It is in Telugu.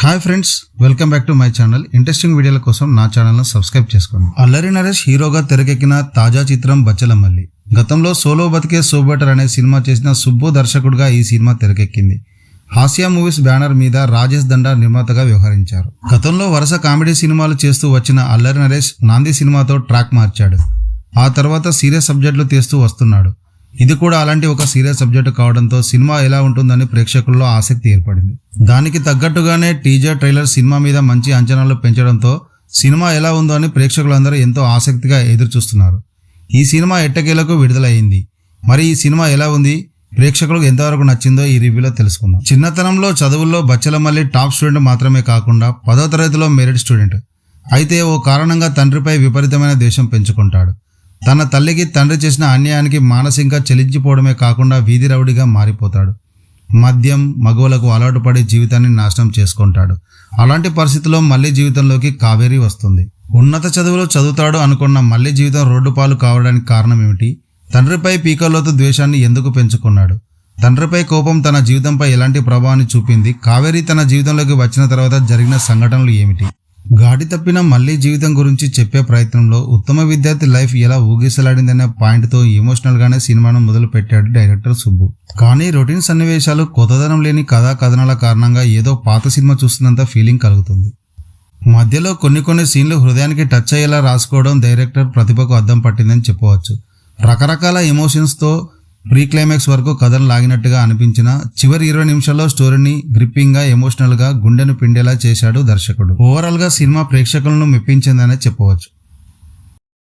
Hi friends, welcome back to my channel. Interesting వీడియోల కోసం నా ఛానల్ను సబ్స్క్రైబ్ చేసుకోండి. అల్లరి నరేష్ హీరోగా తెరకెక్కిన తాజా చిత్రం బచ్చలమల్లి. గతంలో సోలో బతికే సో బెటర్ అనే సినిమా చేసిన సుబ్బు దర్శకుడుగా ఈ సినిమా తెరకెక్కింది. హాస్య మూవీస్ బ్యానర్ మీద రాజేష్ దండా నిర్మాతగా వ్యవహరించారు. గతంలో వరుస కామెడీ సినిమాలు చేస్తూ వచ్చిన అల్లరి నరేష్ నాంది సినిమాతో ట్రాక్ మార్చాడు. ఆ తర్వాత సీరియస్ సబ్జెక్టులు తీస్తూ వస్తున్నాడు. ఇది కూడా అలాంటి ఒక సీరియస్ సబ్జెక్టు కావడంతో సినిమా ఎలా ఉంటుందని ప్రేక్షకుల్లో ఆసక్తి ఏర్పడింది. దానికి తగ్గట్టుగానే టీజర్ ట్రైలర్ సినిమా మీద మంచి అంచనాలు పెంచడంతో సినిమా ఎలా ఉందో అని ప్రేక్షకులందరూ ఎంతో ఆసక్తిగా ఎదురుచూస్తున్నారు. ఈ సినిమా ఎట్టకేలకు విడుదలయ్యింది. మరి ఈ సినిమా ఎలా ఉంది, ప్రేక్షకులకు ఎంతవరకు నచ్చిందో ఈ రివ్యూలో తెలుసుకుందాం. చిన్నతనంలో చదువుల్లో బచ్చలమల్లి టాప్ స్టూడెంట్ మాత్రమే కాకుండా 10వ తరగతిలో మెరిట్ స్టూడెంట్. అయితే ఓ కారణంగా తండ్రిపై విపరీతమైన ద్వేషం పెంచుకుంటాడు. తన తల్లికి తండ్రి చేసిన అన్యాయానికి మానసికంగా చెలించిపోవడమే కాకుండా వీధి రౌడీగా మారిపోతాడు. మద్యం, మగువలకు అలవాటు పడి జీవితాన్ని నాశనం చేసుకుంటాడు. అలాంటి పరిస్థితుల్లో మళ్ళీ జీవితంలోకి కావేరి వస్తుంది. ఉన్నత చదువులు చదువుతాడు అనుకున్న మళ్ళీ జీవితం రోడ్డు పాలు కావడానికి కారణం ఏమిటి? తండ్రిపై పీకల్లోతు ద్వేషాన్ని ఎందుకు పెంచుకున్నాడు? తండ్రిపై కోపం తన జీవితంపై ఎలాంటి ప్రభావాన్ని చూపింది? కావేరి తన జీవితంలోకి వచ్చిన తర్వాత జరిగిన సంఘటనలు ఏమిటి? గాడి తప్పిన మళ్ళీ జీవితం గురించి చెప్పే ప్రయత్నంలో ఉత్తమ విద్యార్థి లైఫ్ ఎలా ఊగిసలాడిందనే పాయింట్తో ఎమోషనల్గానే సినిమాను మొదలు పెట్టాడు డైరెక్టర్ సుబ్బు. కానీ రొటీన్ సన్నివేశాలు, కొత్తదనం లేని కథా కథనాల కారణంగా ఏదో పాత సినిమా చూస్తున్నంత ఫీలింగ్ కలుగుతుంది. మధ్యలో కొన్ని సీన్లు హృదయానికి టచ్ అయ్యేలా రాసుకోవడం డైరెక్టర్ ప్రతిభకు అద్దం పట్టిందని చెప్పవచ్చు. రకరకాల ఎమోషన్స్తో ప్రీ క్లైమాక్స్ వరకు కథను లాగినట్టుగా అనిపించిన చివరి 20 నిమిషాల్లో స్టోరీని గ్రిప్పింగ్ గా, ఎమోషనల్ గా గుండెను పిండేలా చేశాడు దర్శకుడు. ఓవరాల్ గా సినిమా ప్రేక్షకులను మెప్పించిందనే చెప్పవచ్చు.